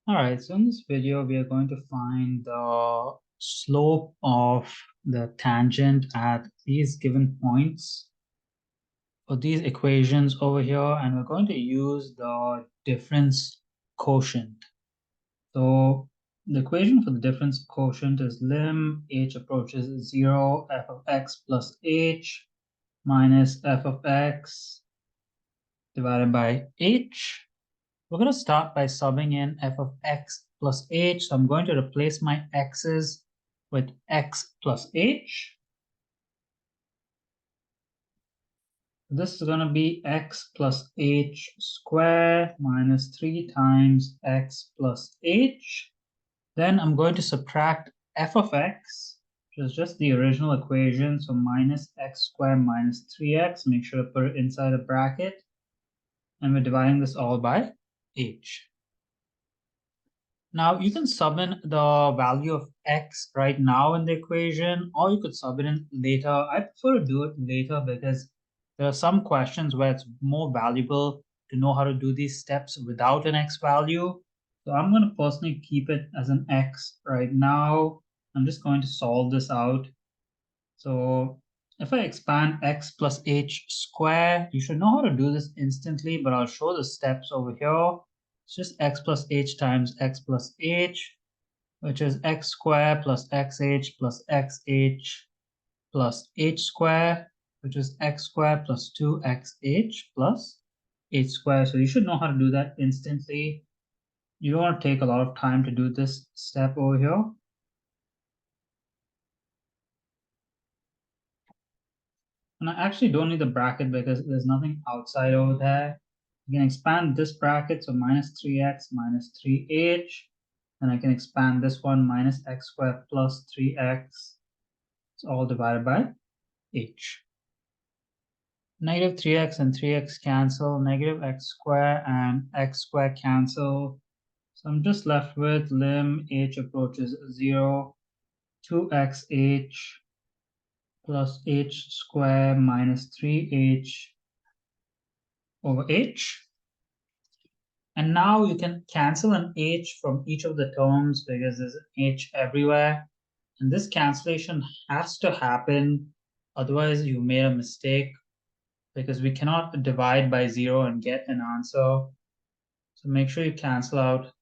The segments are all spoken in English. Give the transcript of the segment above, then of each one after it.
All right, so in this video, we are going to find the slope of the tangent at these given points for these equations over here, and we're going to use the difference quotient. So the equation for the difference quotient is lim h approaches 0 f of x plus h minus f of x divided by h. We're going to start by subbing in f of x plus h. So I'm going to replace my x's with x plus h. This is going to be x plus h squared minus 3 times x plus h. Then I'm going to subtract f of x, which is just the original equation. So minus x squared minus 3x. Make sure to put it inside a bracket. And we're dividing this all by h. Now you can sub in the value of x right now in the equation, or you could sub it in later. I prefer to do it later because there are some questions where it's more valuable to know how to do these steps without an x value. So I'm going to personally keep it as an x right now. I'm just going to solve this out. So if I expand x plus h squared, you should know how to do this instantly, but I'll show the steps over here. It's just x plus h times x plus h, which is x squared plus xh plus xh plus h squared, which is x squared plus 2xh plus h squared. So you should know how to do that instantly. You don't want to take a lot of time to do this step over here. And I actually don't need the bracket because there's nothing outside over there. You can expand this bracket, so minus 3x minus 3h. And I can expand this one, minus x squared plus 3x. It's all divided by h. Negative 3x and 3x cancel. Negative x squared and x squared cancel. So I'm just left with lim h approaches 0, 2xh plus h squared minus 3h over h. And now you can cancel an h from each of the terms because there's an h everywhere. And this cancellation has to happen, otherwise you made a mistake because we cannot divide by 0 and get an answer. So make sure you cancel out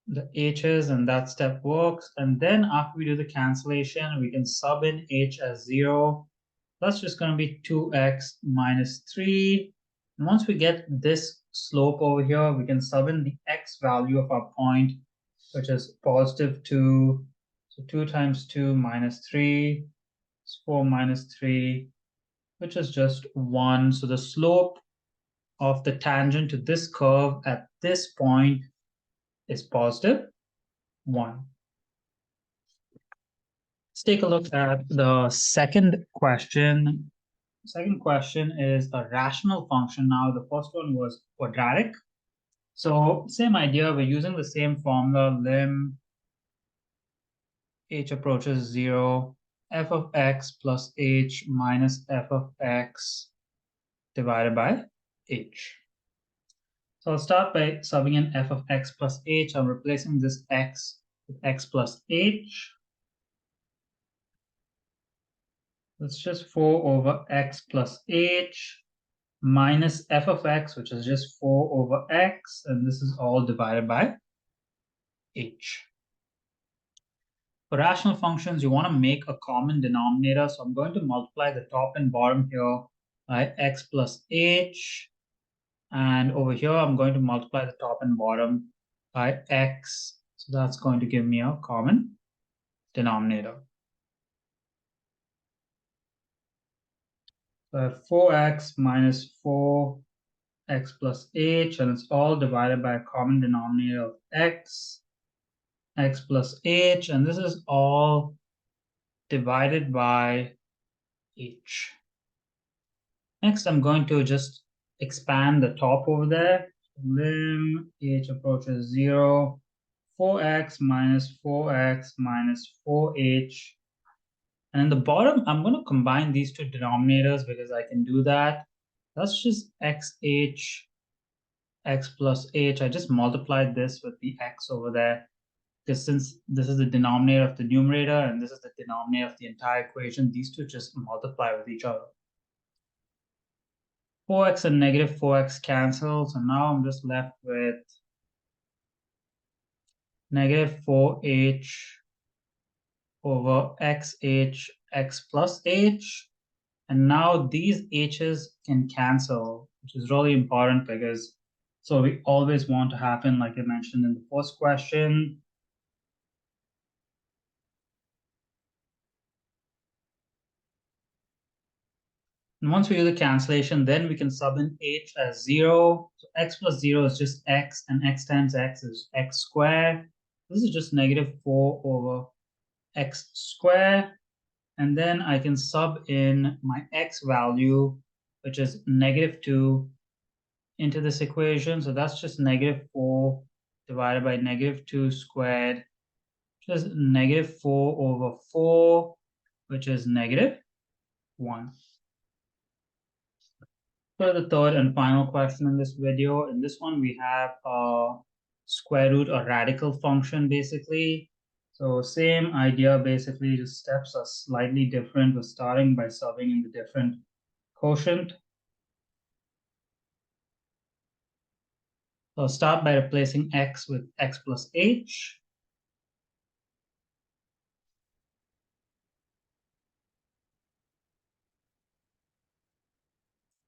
the h's and that step works. And then after we do the cancellation, we can sub in h as 0. That's just going to be 2x minus 3. And once we get this slope over here, we can sub in the x value of our point, which is positive 2. So 2 times 2 minus 3 is 4 minus 3, which is just 1. So the slope of the tangent to this curve at this point is positive 1. Let's take a look at the second question. Second question is a rational function. Now, the first one was quadratic. So same idea, we're using the same formula, lim h approaches 0, f of x plus h minus f of x divided by h. So I'll start by subbing in f of x plus h. I'm replacing this x with x plus h. That's just 4 over x plus h minus f of x, which is just 4 over x, and this is all divided by h. For rational functions, you want to make a common denominator, so I'm going to multiply the top and bottom here by x plus h, and over here I'm going to multiply the top and bottom by x, so that's going to give me a common denominator. So I have 4x minus 4x plus h, and it's all divided by a common denominator of x plus h, and this is all divided by h. Next, I'm going to just expand the top over there. Lim h approaches 0, 4x minus 4x minus 4h. And in the bottom, I'm going to combine these two denominators because I can do that. That's just xh x plus h. I just multiplied this with the x over there, because since this is the denominator of the numerator and this is the denominator of the entire equation, these two just multiply with each other. 4x and negative 4x cancel, so now I'm just left with negative 4h over xh x plus h. And now these h's can cancel, which is really important because so we always want to happen, like I mentioned in the first question. And once we do the cancellation, then we can sub in h as 0. So x plus 0 is just x, and x times x is x squared. This is just negative 4 over x squared. And then I can sub in my x value, which is negative 2, into this equation. So that's just negative 4 divided by negative 2 squared, which is negative 4 over 4, which is negative 1. For the third and final question in this video, in this one we have a square root or radical function basically. So same idea basically, just steps are slightly different. We're starting by subbing in the different quotient. So I'll start by replacing x with x plus h.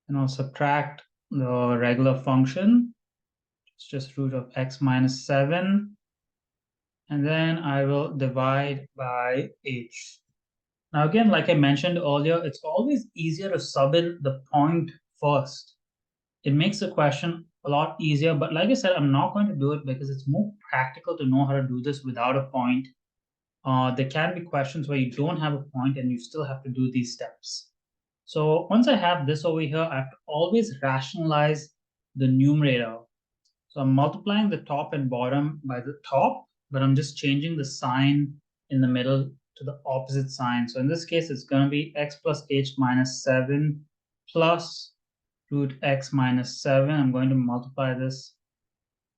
And I'll subtract the regular function. It's just root of x minus 7. And then I will divide by h. Now, again, like I mentioned earlier, it's always easier to sub in the point first. It makes the question a lot easier, but like I said, I'm not going to do it because it's more practical to know how to do this without a point. There can be questions where you don't have a point and you still have to do these steps. So once I have this over here, I have to always rationalize the numerator. So I'm multiplying the top and bottom by the top, but I'm just changing the sign in the middle to the opposite sign. So in this case, it's going to be x plus h minus 7 plus root x minus 7. I'm going to multiply this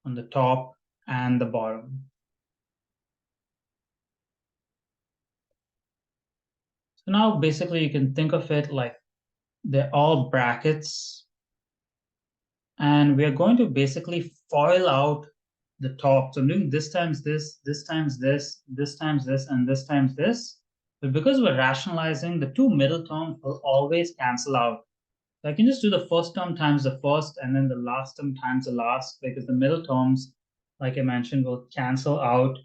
on the top and the bottom. So now basically you can think of it like they're all brackets. And we are going to basically FOIL out the top. So I'm doing this times this, this times this, this times this, and this times this. But because we're rationalizing, the two middle terms will always cancel out. So I can just do the first term times the first, and then the last term times the last, because the middle terms, like I mentioned, will cancel out.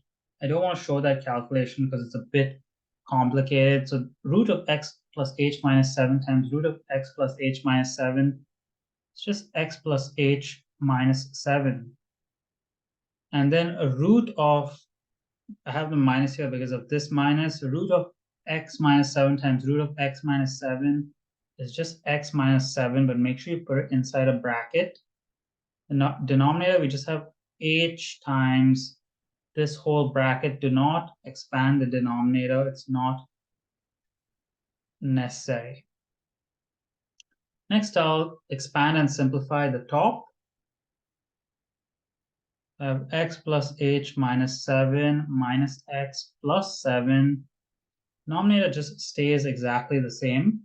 I don't want to show that calculation because it's a bit complicated. So root of x plus h minus 7 times root of x plus h minus 7, it's just x plus h minus 7. And then a root of, I have the minus here because of this minus, root of x minus 7 times root of x minus 7 is just x minus 7, but make sure you put it inside a bracket. The denominator, we just have h times this whole bracket. Do not expand the denominator. It's not necessary. Next, I'll expand and simplify the top. I have x plus h minus 7 minus x plus 7. Denominator just stays exactly the same.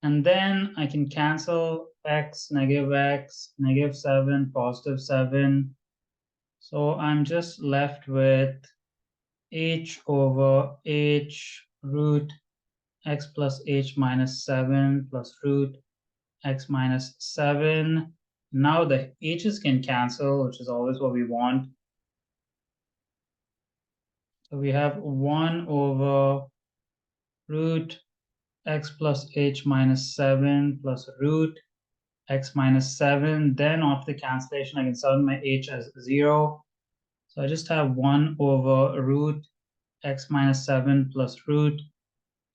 And then I can cancel x, negative 7, positive 7. So I'm just left with h over h root x plus h minus 7 plus root x minus 7. Now the h's can cancel, which is always what we want. So we have 1 over root x plus h minus 7 plus root x minus 7. Then after the cancellation, I can sub my h as 0. So I just have 1 over root x minus 7 plus root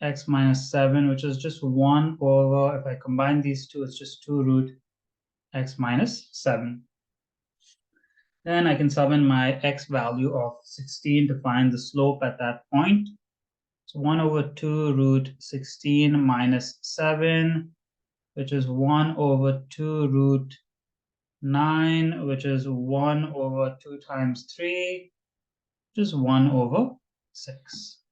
x minus 7, which is just 1 over, if I combine these two, it's just 2 root x minus 7. Then I can sub in my x value of 16 to find the slope at that point. So 1 over 2 root 16 minus 7, which is 1 over 2 root 9, which is 1 over 2 times 3, which is 1 over 6.